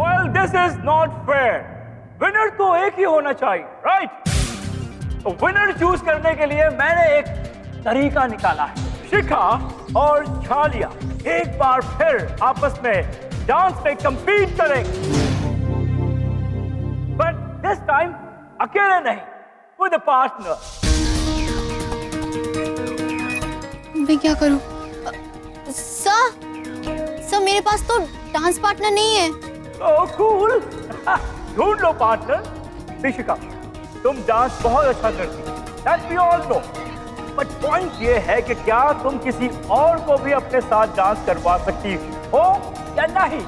Well, this is not fair. Winner तो एक ही होना चाहिए, राइट? तो विनर चूज करने के लिए मैंने एक तरीका निकाला है। शिखा और छालिया एक बार फिर आपस में डांस में compete करेंगे, but this time अकेले नहीं, with a partner. मैं क्या करूं? सर मेरे पास तो डांस पार्टनर नहीं है। Oh, cool. ढूंढ लो पार्टनर। शिखा, तुम डांस बहुत अच्छा करती हो, that we all know. But point ये है कि क्या तुम किसी और को भी अपने साथ डांस करवा सकती हो या नहीं?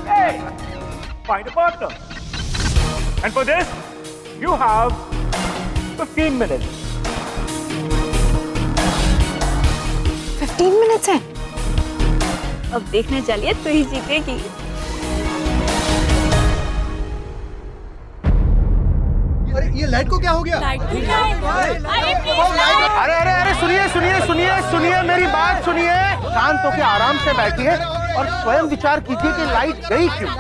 Hey, find a partner. And for this, you have 15 minutes. 15 minutes है। अब देखने चलिए तो ही जीतेगी। अरे ये लाइट को क्या हो गया? अरे अरे अरे सुनिए सुनिए सुनिए सुनिए, मेरी बात सुनिए। शांत होकर आराम से बैठिए और स्वयं विचार कीजिए कि लाइट गई क्यों।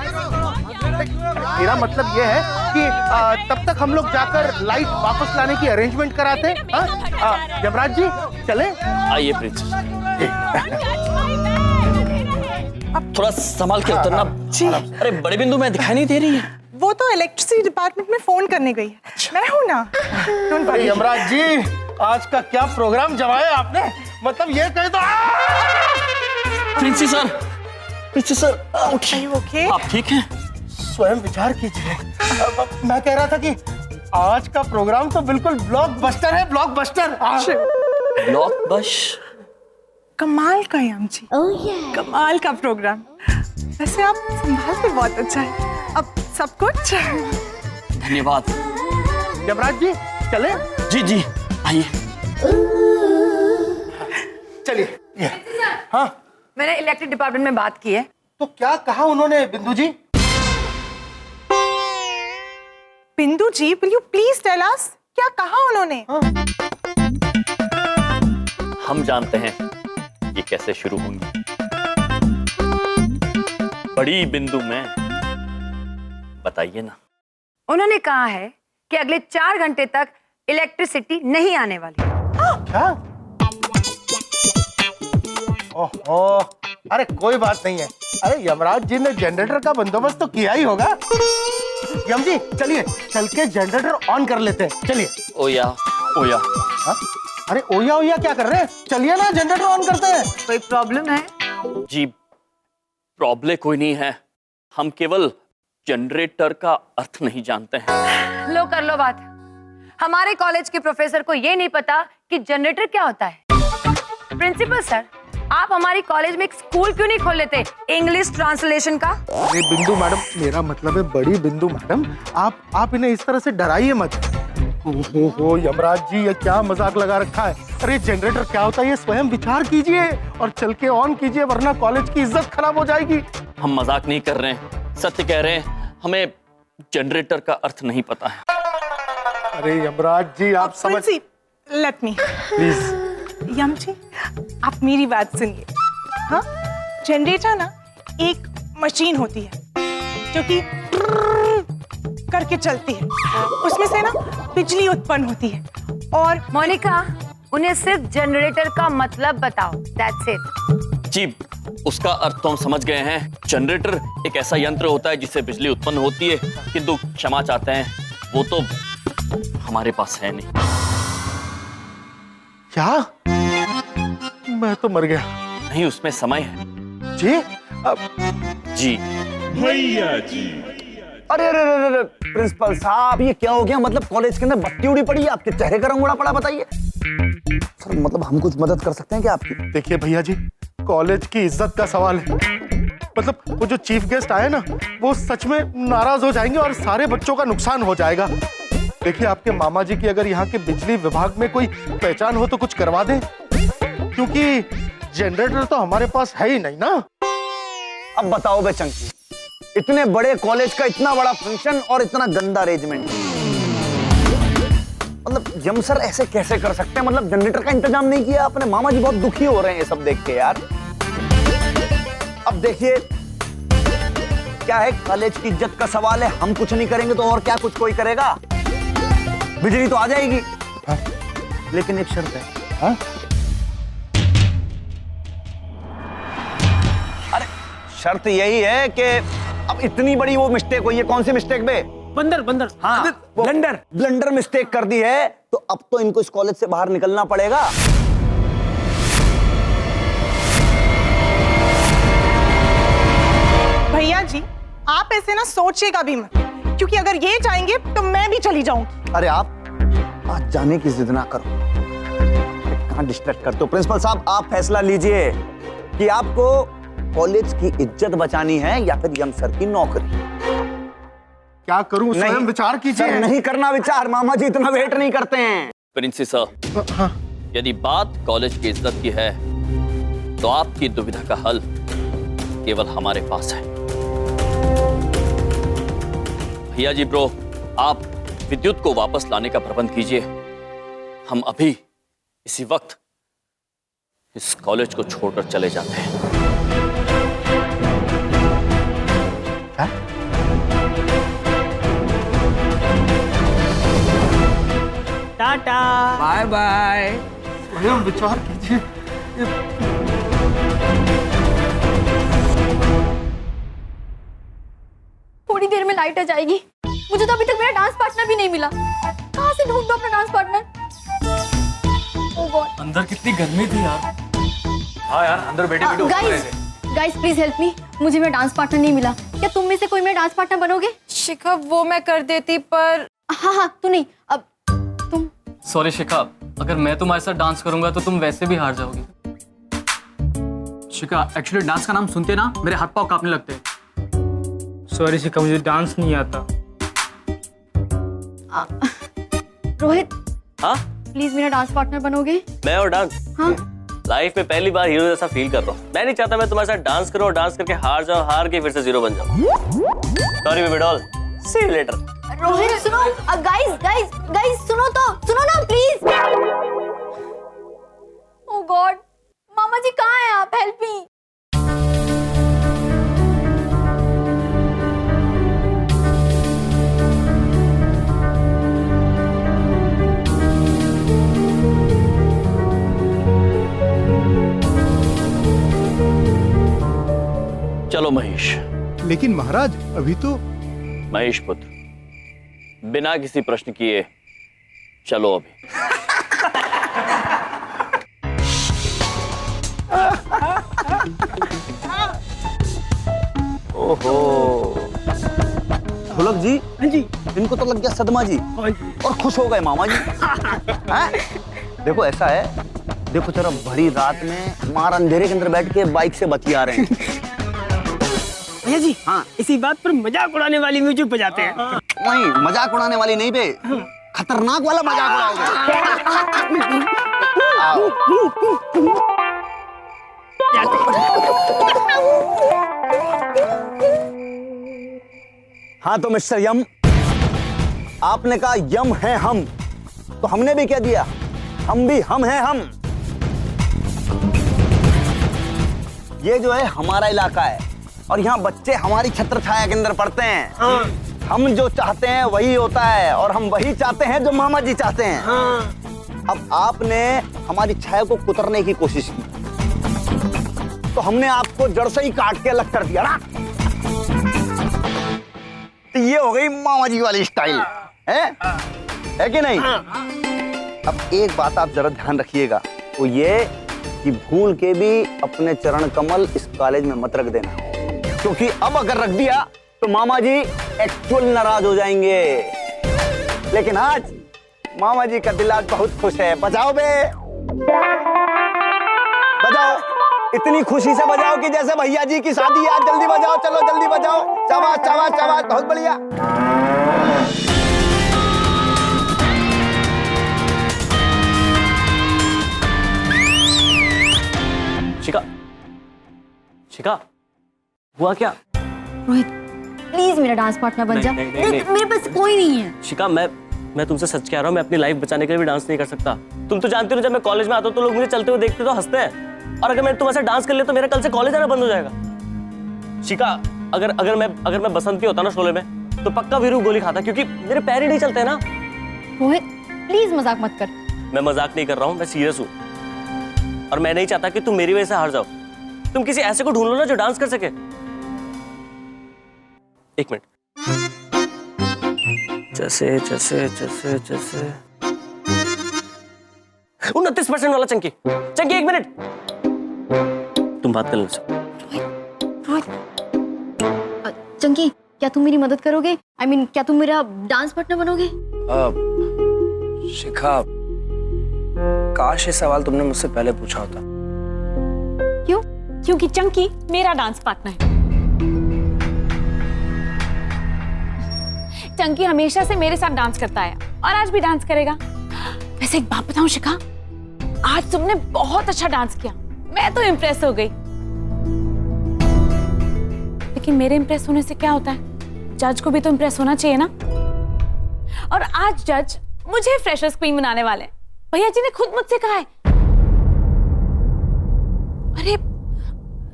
मेरा मतलब ये है कि तब तक हम लोग जाकर लाइट वापस लाने की अरेंजमेंट कराते हैं। यमराज जी चले? आइए प्रिंस। थोड़ा संभाल के उतरना। अरे बड़े बिंदु में दिखाई नहीं दे रही है। वो तो इलेक्ट्रिसिटी डिपार्टमेंट में फोन करने गई है। मैं हूँ ना। यमराज जी, आज का क्या प्रोग्राम जमाया आपने? मतलब ये कहे तो प्रिंसी सर उठिए। ओके, आप ठीक हैं? स्वयं विचार कीजिए। मैं कह रहा था कि आज का प्रोग्राम तो बिल्कुल ब्लॉकबस्टर है, ब्लॉकबस्टर। ब्लॉकबस्टर कमाल का याम जी। कमाल का प्रोग्राम। वैसे आप संभालते बहुत अच्छा है। अब सब कुछ। धन्यवाद। यमराज जी चले? जी आइए। चलिए। हाँ, मैंने इलेक्ट्रिक डिपार्टमेंट में बात की है। तो क्या कहा उन्होंने बिंदु जी? बिंदु जी, will you please tell us? क्या कहा उन्होंने? हम जानते हैं ये कैसे शुरू होंगी। बड़ी बिंदु में बताइए ना। उन्होंने कहा है कि अगले 4 घंटे तक इलेक्ट्रिसिटी नहीं आने वाली। क्या? ओहो, अरे कोई बात नहीं है। अरे यमराज जी ने जनरेटर का बंदोबस्त तो किया ही होगा। यम जी चलिए, चल के जनरेटर ऑन कर लेते हैं। चलिए। ओया। हाँ? अरे ओया क्या कर रहे हैं? चलिए ना, जनरेटर ऑन करते हैं। कोई प्रॉब्लम है? जी प्रॉब्लम कोई नहीं है, हम केवल जनरेटर का अर्थ नहीं जानते हैं। लो कर लो बात। हमारे कॉलेज के प्रोफेसर को ये नहीं पता कि जनरेटर क्या होता है। प्रिंसिपल सर, आप हमारी कॉलेज में एक स्कूल क्यों नहीं खोल लेते इंग्लिश ट्रांसलेशन का? अरे बिंदु मैडम, मेरा मतलब है बड़ी बिंदु मैडम, आप इन्हें इस तरह से डराइए मत। ओहो यमराज जी, ये क्या मजाक लगा रखा है? अरे जनरेटर क्या होता है ये स्वयं विचार कीजिए और चल के ऑन कीजिए, वरना कॉलेज की इज्जत खराब हो जाएगी। हम मजाक नहीं कर रहे हैं, सत्य कह रहे हैं। हमें जनरेटर का अर्थ नहीं पता है। अरे यमराज जी, आप समझ। Let me please. यम जी, आप मेरी बात सुनिए। हाँ, जनरेटर ना एक मशीन होती है जो कि करके चलती है। उसमें से ना बिजली उत्पन्न होती है। और मोनिका, उन्हें सिर्फ जनरेटर का मतलब बताओ। That's it। जी उसका अर्थ तो हम समझ गए हैं। जनरेटर एक ऐसा यंत्र होता है जिससे बिजली उत्पन्न होती है, किंतु क्षमा चाहते हैं वो तो हमारे पास है नहीं। क्या? मैं तो मर गया। नहीं, उसमें समय है। जी जी भैया जी। अरे अरे अरे अरे प्रिंसिपल साहब, ये क्या हो गया? मतलब कॉलेज के अंदर बत्ती उड़ी पड़ी है, आपके चेहरे का रंग उड़ा पड़ा, बताइए सर। मतलब हम कुछ मदद कर सकते हैं क्या आपकी? देखिए भैया जी, कॉलेज की इज्जत का सवाल है। मतलब वो जो चीफ गेस्ट आए ना, वो सच में नाराज हो जाएंगे और सारे बच्चों का नुकसान हो जाएगा। देखिए आपके मामा जी की अगर यहाँ के बिजली विभाग में कोई पहचान हो तो कुछ करवा दें, क्योंकि जनरेटर तो हमारे पास है ही नहीं ना। अब बताओ बे चंकी, इतने बड़े कॉलेज का इतना बड़ा फंक्शन और इतना गंदा अरेंजमेंट, मतलब जम सर ऐसे कैसे कर सकते हैं? मतलब जनरेटर का इंतजाम नहीं किया आपने? मामा जी बहुत दुखी हो रहे हैं ये सब देख के यार। अब देखिए क्या है, कॉलेज की इज्जत का सवाल है। हम कुछ नहीं करेंगे तो और क्या कुछ कोई करेगा? बिजली तो आ जाएगी, लेकिन एक शर्त है। हाँ? अरे शर्त यही है कि अब इतनी बड़ी वो मिस्टेक हुई है। कौन सी मिस्टेक बे? बंदर हाँ, ब्लंडर मिस्टेक कर दी है, तो अब तो इनको इस कॉलेज से बाहर निकलना पड़ेगा। भैया जी, आप ऐसे ना सोचिएगा भी मत, क्योंकि अगर ये जाएंगे तो मैं भी चली जाऊंगी। अरे आप आज जाने की जिद ना करो, कहाँ डिस्ट्रैक्ट करते हो। प्रिंसिपल साहब, आप फैसला लीजिए कि आपको कॉलेज की इज्जत बचानी है या फिर यंग सर की नौकरी। क्या करूं, स्वयं विचार कीजिए। सर, नहीं करना विचार, मामा जी इतना वेट नहीं करते हैं। प्रिंसी सर, हाँ। यदि बात कॉलेज की इज्जत की है तो आपकी दुविधा का हल केवल हमारे पास है। भैया जी ब्रो, आप विद्युत को वापस लाने का प्रबंध कीजिए। हम अभी इसी वक्त इस कॉलेज को छोड़कर चले जाते हैं। Tata bye bye. स्वयं विचार कीजिए। थोड़ी देर में लाइट आ जाएगी। मुझे तो अभी तक मेरा डांस पार्टनर भी नहीं मिला। कहाँ से ढूंढूं अपना डांस पार्टनर? ओह गॉड। अंदर कितनी गर्मी थी यार। हाँ यार, अंदर बैठे गाइस प्लीज हेल्प मी। मुझे मेरा डांस पार्टनर नहीं मिला। क्या तुम में से कोई मेरा डांस पार्टनर बनोगे? शिखा, वो मैं कर देती, पर हाँ, तू नहीं, अब तुम। सॉरी शिखा, अगर मैं तुम्हारे साथ डांस करूंगा तो तुम वैसे भी हार जाओगी। शिखा, एक्चुअली डांस का नाम सुनते ना मेरे हाथ पांव कांपने लगते हैं। सॉरी शिखा, मुझे डांस नहीं आता। रोहित, हाँ, प्लीज मेरा डांस पार्टनर बनोगे? मैं और डांस? हाँ। लाइफ में पहली बार हीरो जैसा फील कर रहा हूँ। मैं नहीं चाहता मैं तुम्हारे साथ डांस करूं और डांस करके हार जाऊं, हार के फिर से जीरो बन जाऊं। Sorry baby doll, see you later. Rohit सुनो, गाइस सुनो ना प्लीज। ओह गॉड, मामा जी कहाँ हैं आप? Help me. चलो महेश। लेकिन महाराज, अभी तो। महेश पुत्र, बिना किसी प्रश्न किए चलो अभी। ओहो, ढोलक जी। हाँ जी। इनको तो लग गया सदमा जी और खुश हो गए मामा जी। हाँ? देखो ऐसा है, देखो जरा भरी रात में मार अंधेरे के अंदर बैठ के बाइक से बतिया रहे हैं। भैया जी, हाँ, इसी बात पर मजाक उड़ाने वाली म्यूजिक बजाते हैं। नहीं, मजाक उड़ाने वाली नहीं बे, खतरनाक वाला मजाक उड़ाओगे। आओ। हाँ तो मिस्टर यम, आपने कहा यम है हम, तो हमने भी क्या दिया, हम भी हम हैं हम। ये जो है हमारा इलाका है और यहाँ बच्चे हमारी छत्र छाया के अंदर पढ़ते हैं। हम जो चाहते हैं वही होता है और हम वही चाहते हैं जो मामा जी चाहते हैं। अब आपने हमारी छाया को कुतरने की कोशिश की तो हमने आपको जड़ से ही काट के अलग कर दिया ना। तो ये हो गई मामा जी वाली स्टाइल, है कि नहीं? अब एक बात आप जरा ध्यान रखिएगा, वो ये कि भूल के भी अपने चरण कमल इस कॉलेज में मत रख देना, क्योंकि अब अगर रख दिया तो मामा जी एक्चुअल नाराज हो जाएंगे। लेकिन आज मामा जी का दिल आज बहुत खुश है। बजाओ बे, बजाओ, इतनी खुशी से बजाओ कि जैसे भैया जी की शादी है। जल्दी बजाओ, चलो जल्दी बजाओ। शाबाश शाबाश शाबाश, बहुत बढ़िया। शिखा, शिखा, हुआ क्या? रोहित प्लीज मेरा डांस पार्टनर बन जा। नहीं। मेरे पास कोई नहीं है। शिखा, मैं तुमसे सच कह रहा हूँ, मैं अपनी लाइफ बचाने के लिए भी डांस नहीं कर सकता। तुम तो जानती हो, जब मैं कॉलेज में आता हूँ तो लोग मुझे चलते हुए देखते तो हंसते हैं, और अगर मैं तुम्हारे साथ डांस कर लिया तो मेरा कल से कॉलेज आना बंद हो जाएगा। शिखा, अगर मैं बसंती होता ना शोले में तो पक्का वीरू गोली खाता, क्योंकि मेरे पैर ही नहीं चलते ना। रोहित प्लीज मजाक मत कर। मैं मजाक नहीं कर रहा हूँ, मैं सीरियस हूँ। और मैं नहीं चाहता कि तुम मेरी वजह से हार जाओ। तुम किसी ऐसे को ढूंढ लो ना जो डांस कर सके। एक मिनट। जैसे जैसे जैसे जैसे 29% वाला चंकी। चंकी एक मिनट, तुम बात कर लो। रोहित चंकी, क्या तुम मेरी मदद करोगे? I mean, क्या तुम मेरा डांस पार्टनर बनोगे? शिखा, काश ये सवाल तुमने मुझसे पहले पूछा होता। क्यों? क्योंकि चंकी मेरा डांस पार्टनर है। चंकी हमेशा से मेरे साथ डांस करता है और आज भी डांस करेगा। वैसे एक बात बताऊं शिखा, आज तुमने बहुत अच्छा डांस किया, मैं तो इम्प्रेस हो गई। लेकिन मेरे इम्प्रेस होने से क्या होता है? जज को भी तो इम्प्रेस होना चाहिए ना। और आज जज मुझे फ्रेशर्स क्वीन बनाने वाले हैं। भैया जी ने खुद मुझसे कहा है। अरे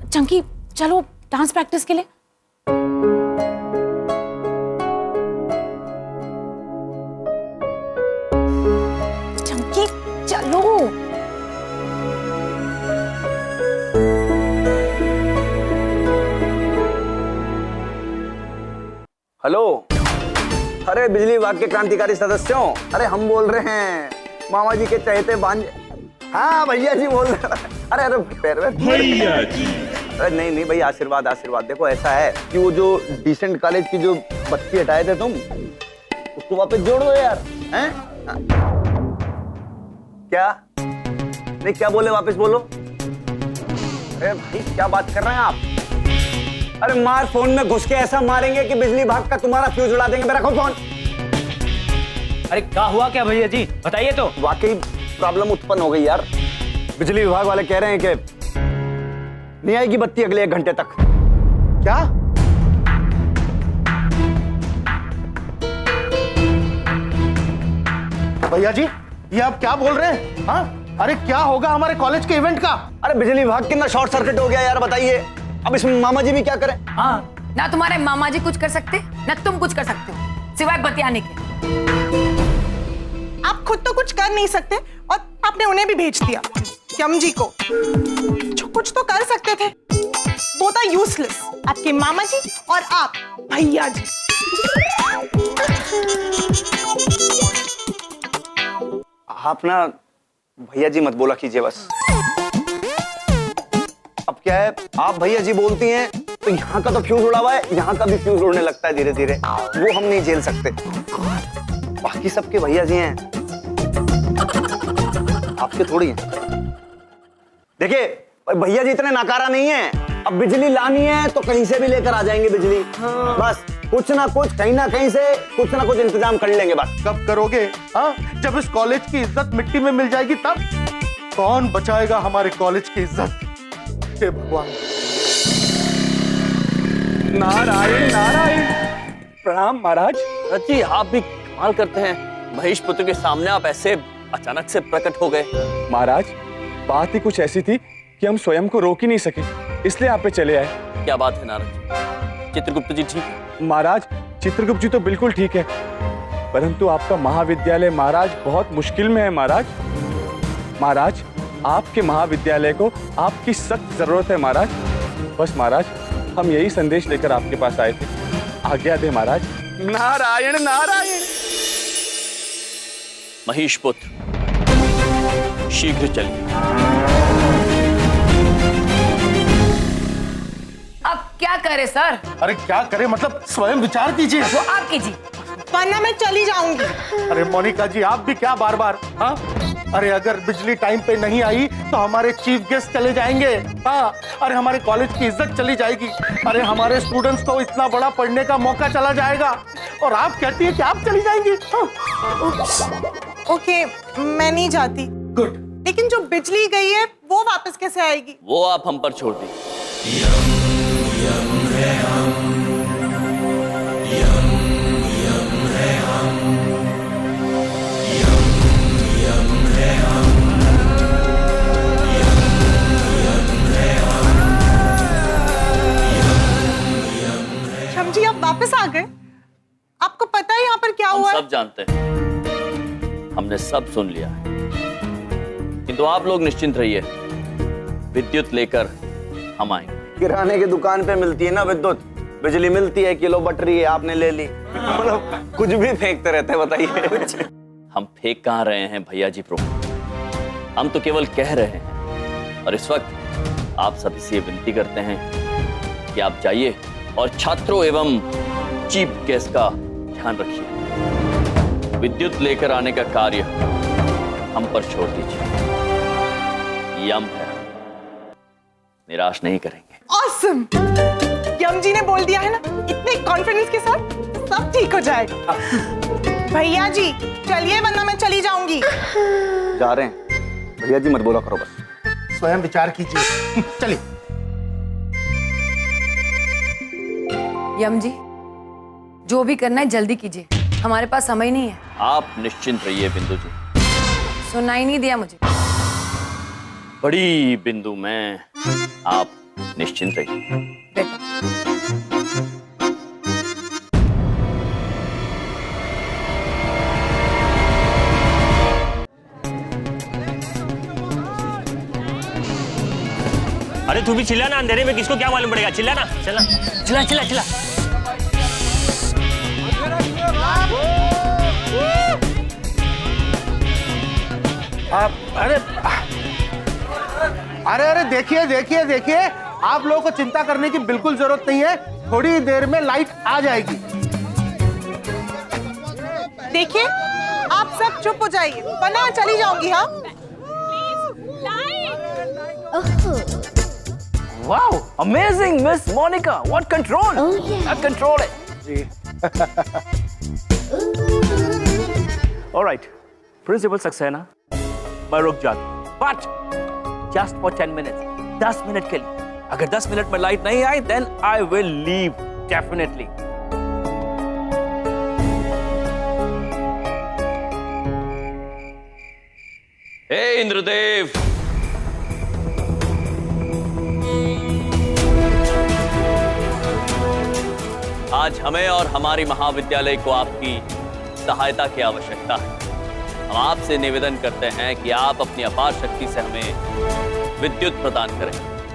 चंकी चलो डांस प्रैक्टिस के लिए। चंकी चलो। हेलो, अरे बिजली विभाग के क्रांतिकारी सदस्यों, अरे हम बोल रहे हैं मामा जी के चहेते भांजे। हाँ भैया जी बोल रहे हैं। अरे पैर में भैया जी। अरे नहीं भाई, आशीर्वाद आशीर्वाद। देखो ऐसा है कि वो जो डिसेंट कॉलेज की जो बत्ती हटाए थे तुम, उसको वापस जोड़ दो यार। हैं? क्या नहीं, क्या बोले? वापस बोलो। अरे भाई क्या बात कर रहे हैं आप? अरे मार, फोन में घुस के ऐसा मारेंगे कि बिजली विभाग का तुम्हारा फ्यूज उड़ा देंगे। रखो फोन। अरे क्या हुआ क्या भैया जी, बताइए तो। वाकई प्रॉब्लम उत्पन्न हो गई यार। बिजली विभाग वाले कह रहे हैं कि नहीं आएगी बत्ती अगले 1 घंटे तक। क्या? भैया जी ये आप क्या बोल रहे हैं? हाँ, अरे क्या होगा हमारे कॉलेज के इवेंट का? अरे बिजली विभाग कितना शॉर्ट सर्किट हो गया यार, बताइए। अब इसमें मामा जी भी क्या करें? हाँ, ना तुम्हारे मामा जी कुछ कर सकते ना तुम कुछ कर सकते हो, सिवाय बतियाने के। आप खुद तो कुछ कर नहीं सकते और आपने उन्हें भी भेज दिया, यम जी को। जो कुछ तो कर सकते थे वो था यूजलेस। आपके मामा जी और आप भैया जी। आप ना भैया जी मत बोला कीजिए बस। अब क्या है, आप भैया जी बोलती हैं तो यहाँ का तो फ्यूज उड़ा हुआ है, यहाँ का भी फ्यूज उड़ने लगता है धीरे धीरे। वो हम नहीं झेल सकते। बाकी सबके भैया जी हैं, आपके थोड़ी हैं। देखिए भैया जी इतने नाकारा नहीं है। अब बिजली लानी है तो कहीं से भी लेकर आ जाएंगे बिजली। बस कुछ ना कुछ कहीं ना कहीं से कुछ ना कुछ इंतजाम कर लेंगे। बस कब करोगे? हाँ, जब इस कॉलेज की इज्जत मिट्टी में मिल जाएगी तब। कौन बचाएगा हमारे कॉलेज की इज्जत? हे भगवान। नारायण नारायण। प्रणाम महाराज। जी आप भी कमाल करते हैं, महेश पुत्र के सामने आप ऐसे अचानक से प्रकट हो गए। महाराज बात ही कुछ ऐसी थी कि हम स्वयं को रोक ही नहीं सके, इसलिए आप पे चले आए। क्या बात है नारद जी? चित्रगुप्त जी ठीक है? महाराज चित्रगुप्त जी तो बिल्कुल ठीक है, परंतु आपका महाविद्यालय महाराज बहुत मुश्किल में है। महाराज आपके महाविद्यालय को आपकी सख्त जरूरत है महाराज। बस महाराज हम यही संदेश लेकर आपके पास आए थे। आज्ञा दे महाराज। नारायण नारायण। महेश पुत्र शीघ्र चलिए। अब क्या करे सर? अरे क्या करे मतलब स्वयं विचार कीजिए। वो आप कीजिए, वरना मैं चली जाऊंगी। अरे मोनिका जी आप भी क्या बार बार। हाँ, अरे अगर बिजली टाइम पे नहीं आई तो हमारे चीफ गेस्ट चले जाएंगे। हाँ, अरे हमारे कॉलेज की इज्जत चली जाएगी। अरे हमारे स्टूडेंट्स को इतना बड़ा पढ़ने का मौका चला जाएगा और आप कहती है कि आप चली जाएंगी। हाँ। ओके, मैं नहीं जाती। गुड। लेकिन जो बिजली गई है वो वापस कैसे आएगी? वो आप हम पर छोड़ दीजिए। जी आप वापस आ गए? आपको पता है यहाँ पर क्या हम हुआ है? सब जानते हैं, हमने सब सुन लिया है, किंतु आप लोग निश्चिंत रहिए, विद्युत लेकर हम आएंगे। किराने की दुकान पे मिलती है ना विद्युत, बिजली मिलती है, किलो बटरी है, आपने ले ली। मतलब कुछ भी फेंकते रहते हैं, बताइए। हम फेंक कहाँ रहे हैं भैया जी प्रमुख, हम तो केवल कह रहे हैं। और इस वक्त आप सभी से विनती करते हैं कि आप जाइए और छात्रों एवं चीफ गेस्ट का ध्यान रखिए। विद्युत लेकर आने का कार्य हम पर छोड़ दीजिए, यम है, निराश नहीं करेंगे। ऑसम! यम जी ने बोल दिया है ना, इतने कॉन्फिडेंस के साथ सब ठीक हो जाएगा। भैया जी चलिए, वरना मैं चली जाऊंगी। जा रहे हैं भैया जी, मत बोला करो बस। स्वयं विचार कीजिए। चलिए। यम जी, जो भी करना है जल्दी कीजिए, हमारे पास समय नहीं है। आप निश्चिंत रहिए बिंदु जी, सुनाई नहीं दिया मुझे। बड़ी बिंदु में आप निश्चिंत रहिए। बेटा अरे तू भी चिल्ला ना, अंधेरे में किसको क्या मालूम पड़ेगा, चिल्ला ना, चिल्ला चिल्ला चिल्ला चिल्ला। अरे अरे अरे देखिए देखिए देखिए, आप लोगों को चिंता करने की बिल्कुल जरूरत नहीं है, थोड़ी देर में लाइट आ जाएगी। देखिए आप सब चुप हो जाइए, वरना चली जाऊंगी। हाँ Wow, amazing, Miss Monica. What control? Oh, yeah. That control it. All right, Principal Saxena, मैं रुक जाता, but just for 10 minutes, 10 minute के लिए। अगर 10 मिनट में लाइट नहीं आई, then I will leave definitely. हे इंद्रदेव, आज हमें और हमारी महाविद्यालय को आपकी सहायता की आवश्यकता है। हम आपसे निवेदन करते हैं कि आप अपनी अपार शक्ति से हमें विद्युत प्रदान करें।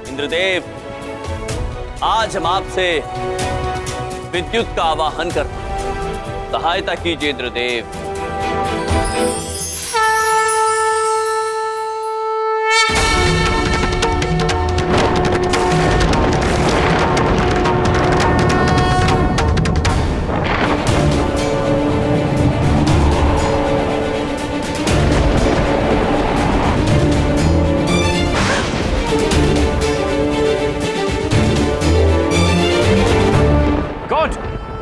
इंद्रदेव, आज हम आपसे विद्युत का आवाहन करते हैं, सहायता कीजिए Indradev.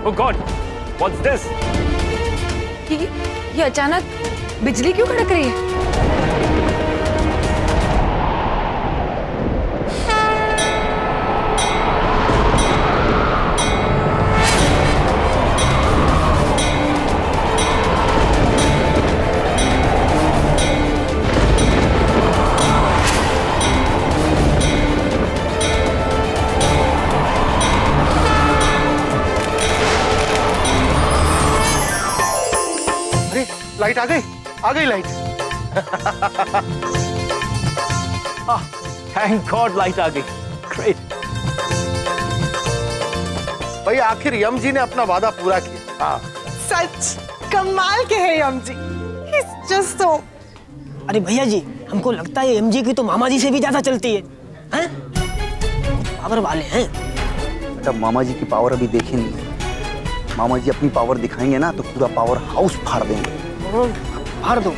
Oh God, what's this? ये अचानक बिजली क्यों कड़क रही है? लाइट आ गई लाइट। थैंक गॉड लाइट आ गई। ग्रेट। भाई आखिर यम जी ने अपना वादा पूरा किया। हाँ सच कमाल के हैं यम जी। He's just so... अरे भैया जी, हमको लगता है एमजी की तो मामा जी से भी ज्यादा चलती है, हैं? पावर वाले हैं। बेटा मामा जी की पावर अभी देखी नहीं, मामा जी अपनी पावर दिखाएंगे ना तो पूरा पावर हाउस फाड़ देंगे। फाड़ दो।